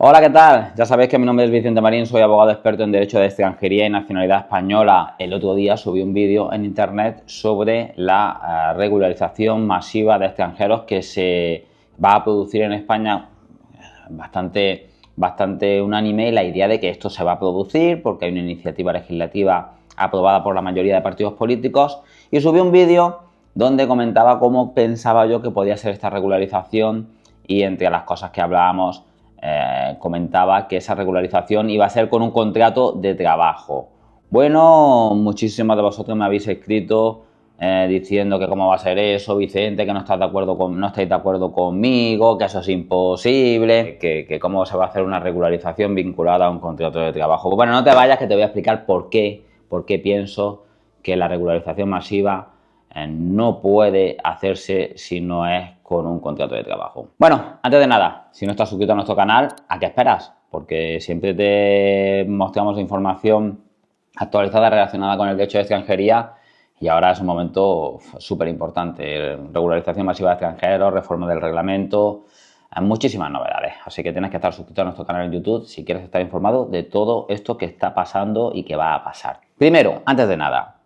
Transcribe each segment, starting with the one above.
Hola, ¿qué tal? Ya sabéis que mi nombre es Vicente Marín, soy abogado experto en Derecho de Extranjería y Nacionalidad Española. El otro día subí un vídeo en internet sobre la regularización masiva de extranjeros que se va a producir en España. Bastante unánime la idea de que esto se va a producir porque hay una iniciativa legislativa aprobada por la mayoría de partidos políticos, y subí un vídeo donde comentaba cómo pensaba yo que podía ser esta regularización, y entre las cosas que hablábamos comentaba que esa regularización iba a ser con un contrato de trabajo. Bueno, muchísimos de vosotros me habéis escrito diciendo que cómo va a ser eso, Vicente, que no estáis de acuerdo conmigo, que eso es imposible, que cómo se va a hacer una regularización vinculada a un contrato de trabajo. Bueno, no te vayas, que te voy a explicar por qué pienso que la regularización masiva no puede hacerse si no es con un contrato de trabajo. Bueno, antes de nada, si no estás suscrito a nuestro canal, ¿a qué esperas? Porque siempre te mostramos información actualizada relacionada con el derecho de extranjería, y ahora es un momento súper importante. Regularización masiva de extranjeros, reforma del reglamento, muchísimas novedades. Así que tienes que estar suscrito a nuestro canal en YouTube si quieres estar informado de todo esto que está pasando y que va a pasar. Primero, antes de nada,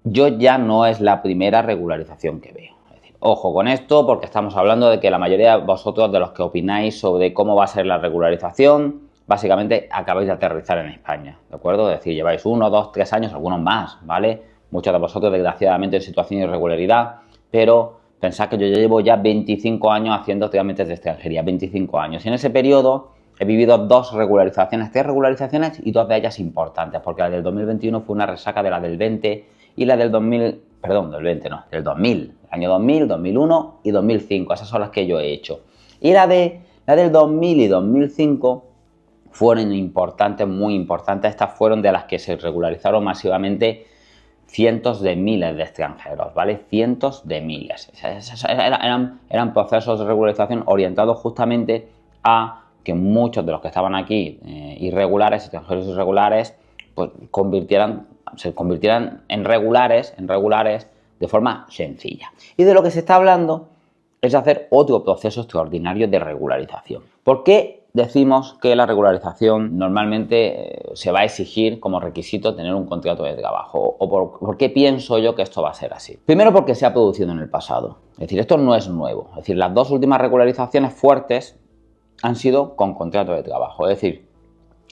yo ya no es la primera regularización que veo. Es decir, ojo con esto, porque estamos hablando de que la mayoría de vosotros, de los que opináis sobre cómo va a ser la regularización, básicamente acabáis de aterrizar en España, ¿de acuerdo? Es decir, lleváis 1, 2, 3 años, algunos más, ¿vale? Muchos de vosotros, desgraciadamente, en situación de irregularidad, pero pensad que yo llevo ya 25 años haciendo trámites de extranjería, 25 años. Y en ese periodo he vivido 2 regularizaciones, 3 regularizaciones, y 2 de ellas importantes, porque la del 2021 fue una resaca de la del 20 y la del 2000, perdón, del 20 no, del 2000, año 2000, 2001 y 2005, esas son las que yo he hecho. Y la del 2000 y 2005 fueron importantes, muy importantes. Estas fueron de las que se regularizaron masivamente cientos de miles de extranjeros, ¿vale? Cientos de miles. Eran procesos de regularización orientados justamente a que muchos de los que estaban aquí irregulares, extranjeros irregulares, pues se convirtieran en regulares de forma sencilla. Y de lo que se está hablando es de hacer otro proceso extraordinario de regularización. ¿Por qué decimos que la regularización normalmente se va a exigir como requisito tener un contrato de trabajo? ¿O por qué pienso yo que esto va a ser así? Primero, porque se ha producido en el pasado. Es decir, esto no es nuevo. Es decir, las 2 últimas regularizaciones fuertes han sido con contrato de trabajo. Es decir,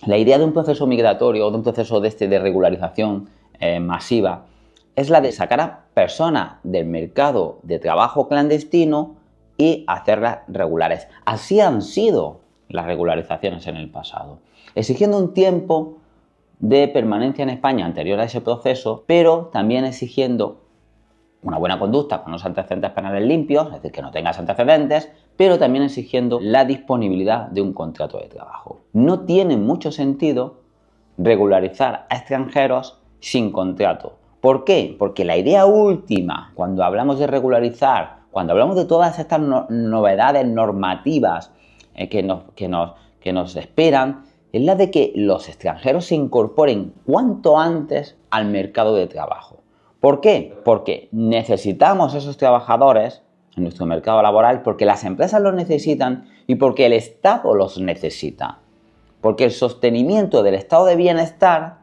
la idea de un proceso migratorio o de un proceso de regularización masiva es la de sacar a personas del mercado de trabajo clandestino y hacerlas regulares. Así han sido las regularizaciones en el pasado, exigiendo un tiempo de permanencia en España anterior a ese proceso, pero también exigiendo una buena conducta con unos antecedentes penales limpios, es decir, que no tengas antecedentes, pero también exigiendo la disponibilidad de un contrato de trabajo. No tiene mucho sentido regularizar a extranjeros sin contrato. ¿Por qué? Porque la idea última, cuando hablamos de regularizar, cuando hablamos de todas estas novedades normativas que nos esperan, es la de que los extranjeros se incorporen cuanto antes al mercado de trabajo. ¿Por qué? Porque necesitamos esos trabajadores en nuestro mercado laboral, porque las empresas los necesitan y porque el Estado los necesita. Porque el sostenimiento del estado de bienestar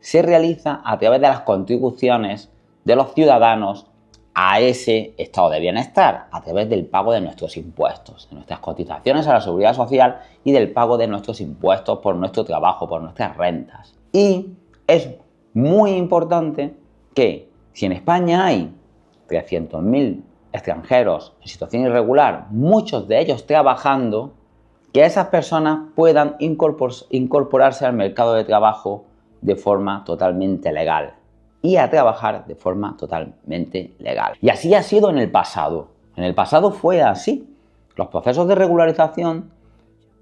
se realiza a través de las contribuciones de los ciudadanos a ese estado de bienestar, a través del pago de nuestros impuestos, de nuestras cotizaciones a la seguridad social y del pago de nuestros impuestos por nuestro trabajo, por nuestras rentas. Y es muy importante que si en España hay 300.000 extranjeros en situación irregular, muchos de ellos trabajando, que esas personas puedan incorporarse al mercado de trabajo de forma totalmente legal y a trabajar de forma totalmente legal. Y así ha sido en el pasado. En el pasado fue así. Los procesos de regularización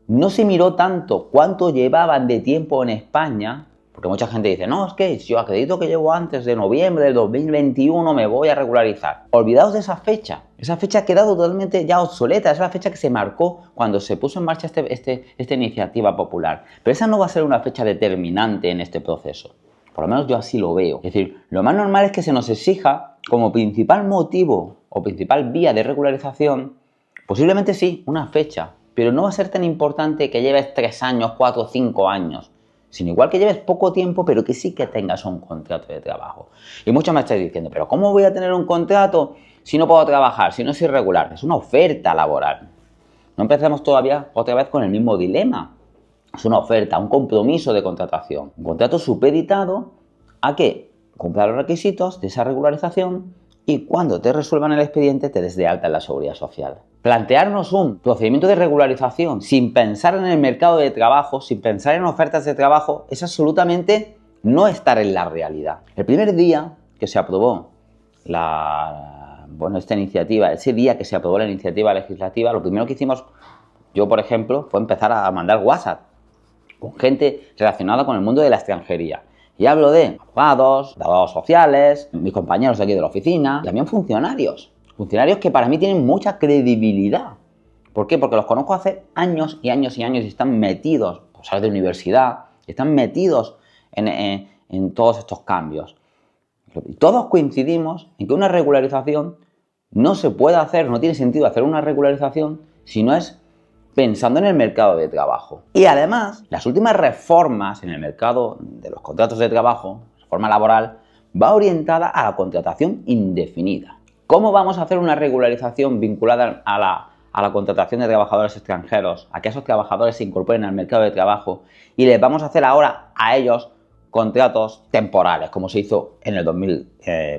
no se miró tanto cuánto llevaban de tiempo en España, porque mucha gente dice, no, es que yo acredito que llevo antes de noviembre del 2021, me voy a regularizar. Olvidaos de esa fecha ha quedado totalmente ya obsoleta, es la fecha que se marcó cuando se puso en marcha esta iniciativa popular. Pero esa no va a ser una fecha determinante en este proceso, por lo menos yo así lo veo. Es decir, lo más normal es que se nos exija como principal motivo o principal vía de regularización, posiblemente sí, una fecha. pero no va a ser tan importante que lleves 3 años, 4 o 5 años, sino igual que lleves poco tiempo, pero que sí que tengas un contrato de trabajo. Y muchos me estáis diciendo, pero ¿cómo voy a tener un contrato si no puedo trabajar, si no es irregular? Es una oferta laboral. No empecemos todavía otra vez con el mismo dilema. Es una oferta, un compromiso de contratación. Un contrato supeditado a que cumpla los requisitos de esa regularización y cuando te resuelvan el expediente te des de alta en la Seguridad Social. Plantearnos un procedimiento de regularización sin pensar en el mercado de trabajo, sin pensar en ofertas de trabajo, es absolutamente no estar en la realidad. El primer día que se aprobó esta iniciativa, ese día que se aprobó la iniciativa legislativa, lo primero que hicimos, yo por ejemplo, fue empezar a mandar WhatsApp con gente relacionada con el mundo de la extranjería. Y hablo de abogados sociales, mis compañeros de aquí de la oficina, y también funcionarios que para mí tienen mucha credibilidad. ¿Por qué? Porque los conozco hace años y años y años y están metidos, pues de universidad, están metidos en todos estos cambios. Y todos coincidimos en que una regularización no se puede hacer, no tiene sentido hacer una regularización si no es pensando en el mercado de trabajo. Y además, las últimas reformas en el mercado de los contratos de trabajo, reforma laboral, va orientada a la contratación indefinida. ¿Cómo vamos a hacer una regularización vinculada a la contratación de trabajadores extranjeros, a que esos trabajadores se incorporen al mercado de trabajo y les vamos a hacer ahora a ellos contratos temporales, como se hizo en el 2000,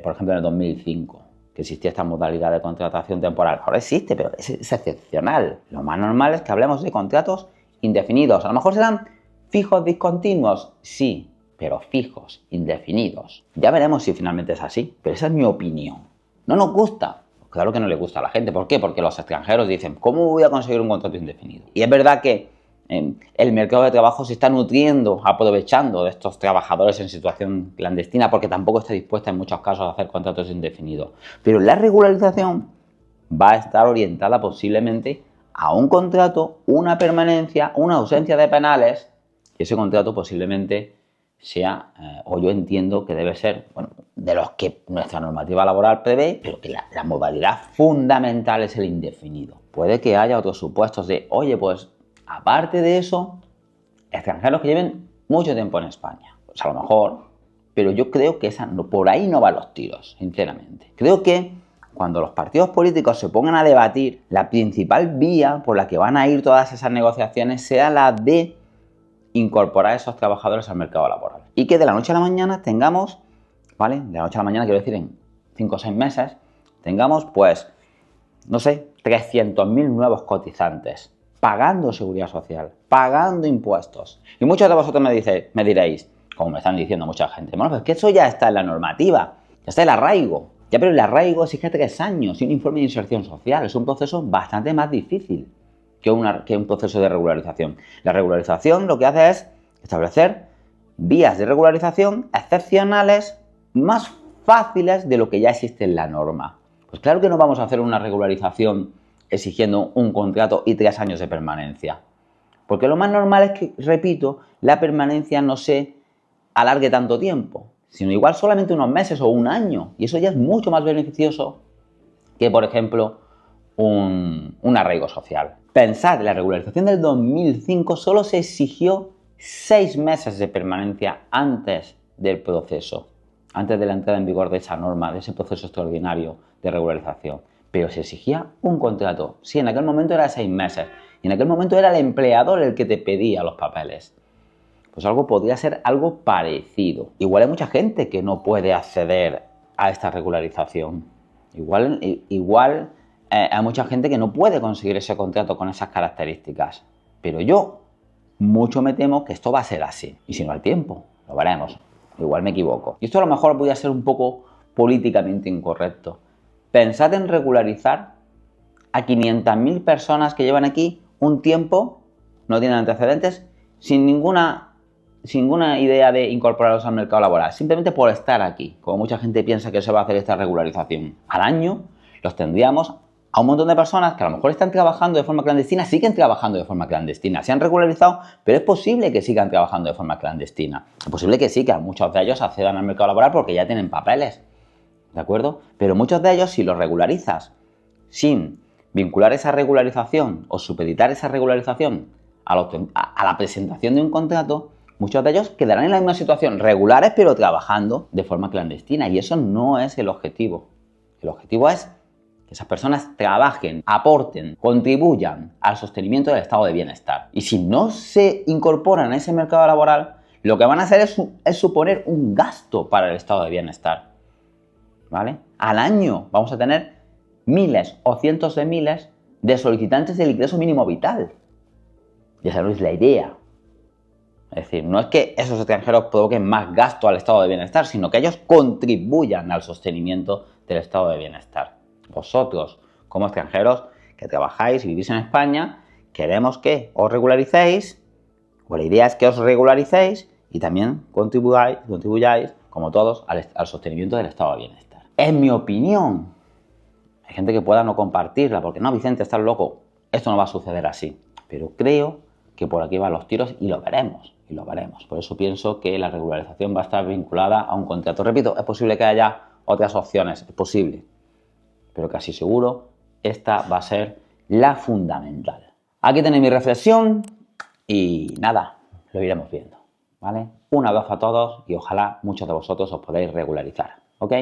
por ejemplo en el 2005? Que existía esta modalidad de contratación temporal. Ahora existe, pero es excepcional. Lo más normal es que hablemos de contratos indefinidos. A lo mejor serán fijos discontinuos, sí, pero fijos, indefinidos. Ya veremos si finalmente es así, pero esa es mi opinión. ¿No nos gusta? Pues claro que no le gusta a la gente. ¿Por qué? Porque los extranjeros dicen, ¿cómo voy a conseguir un contrato indefinido? Y es verdad que el mercado de trabajo se está nutriendo, aprovechando de estos trabajadores en situación clandestina porque tampoco está dispuesta en muchos casos a hacer contratos indefinidos. Pero la regularización va a estar orientada posiblemente a un contrato, una permanencia, una ausencia de penales, y ese contrato posiblemente sea, o yo entiendo que debe ser, de los que nuestra normativa laboral prevé, pero que la modalidad fundamental es el indefinido. Puede que haya otros supuestos de, oye, pues aparte de eso, extranjeros que lleven mucho tiempo en España. Pues a lo mejor, pero yo creo que por ahí no van los tiros, sinceramente. Creo que cuando los partidos políticos se pongan a debatir, la principal vía por la que van a ir todas esas negociaciones sea la de incorporar a esos trabajadores al mercado laboral. Y que de la noche a la mañana tengamos, ¿vale? De la noche a la mañana, quiero decir, en 5 o 6 meses, tengamos, pues, no sé, 300.000 nuevos cotizantes, pagando seguridad social, pagando impuestos. Y muchos de vosotros me diréis, como me están diciendo mucha gente, bueno, pues que eso ya está en la normativa, ya está el arraigo. Ya, pero el arraigo exige 3 años y un informe de inserción social. Es un proceso bastante más difícil que un proceso de regularización. La regularización lo que hace es establecer vías de regularización excepcionales más fáciles de lo que ya existe en la norma. Pues claro que no vamos a hacer una regularización exigiendo un contrato y 3 años de permanencia. Porque lo más normal es que, repito, la permanencia no se alargue tanto tiempo, sino igual solamente unos meses o un año. Y eso ya es mucho más beneficioso que, por ejemplo, un arraigo social. Pensad, la regularización del 2005 solo se exigió 6 meses de permanencia antes del proceso, antes de la entrada en vigor de esa norma, de ese proceso extraordinario de regularización. Pero se exigía un contrato. Sí, en aquel momento era 6 meses. Y en aquel momento era el empleador el que te pedía los papeles. Pues podría ser algo parecido. Igual hay mucha gente que no puede acceder a esta regularización. Igual hay mucha gente que no puede conseguir ese contrato con esas características. Pero yo mucho me temo que esto va a ser así. Y si no al tiempo, lo veremos. Igual me equivoco. Y esto a lo mejor voy a ser un poco políticamente incorrecto. Pensad en regularizar a 500.000 personas que llevan aquí un tiempo, no tienen antecedentes, sin ninguna idea de incorporarlos al mercado laboral, simplemente por estar aquí, como mucha gente piensa que se va a hacer esta regularización. Al año los tendríamos a un montón de personas que a lo mejor están trabajando de forma clandestina, siguen trabajando de forma clandestina, se han regularizado, pero es posible que sigan trabajando de forma clandestina. Es posible que sí, que muchos de ellos accedan al mercado laboral porque ya tienen papeles, ¿de acuerdo? Pero muchos de ellos, si los regularizas sin vincular esa regularización o supeditar esa regularización a la presentación de un contrato, muchos de ellos quedarán en la misma situación, regulares pero trabajando de forma clandestina, y eso no es el objetivo. El objetivo es que esas personas trabajen, aporten, contribuyan al sostenimiento del estado de bienestar. Y si no se incorporan a ese mercado laboral, lo que van a hacer es suponer un gasto para el estado de bienestar, ¿vale? Al año vamos a tener miles o cientos de miles de solicitantes del ingreso mínimo vital. Y esa no es la idea. Es decir, no es que esos extranjeros provoquen más gasto al estado de bienestar, sino que ellos contribuyan al sostenimiento del estado de bienestar. Vosotros, como extranjeros que trabajáis y vivís en España, queremos que os regularicéis, o la idea es que os regularicéis y también contribuyáis, como todos, al sostenimiento del estado de bienestar. Es mi opinión. Hay gente que pueda no compartirla, porque no, Vicente, estás loco. Esto no va a suceder así. Pero creo que por aquí van los tiros y lo veremos. Por eso pienso que la regularización va a estar vinculada a un contrato. Repito, es posible que haya otras opciones, es posible. Pero casi seguro esta va a ser la fundamental. Aquí tenéis mi reflexión y nada, lo iremos viendo, ¿vale? Un abrazo a todos y ojalá muchos de vosotros os podáis regularizar, ¿ok?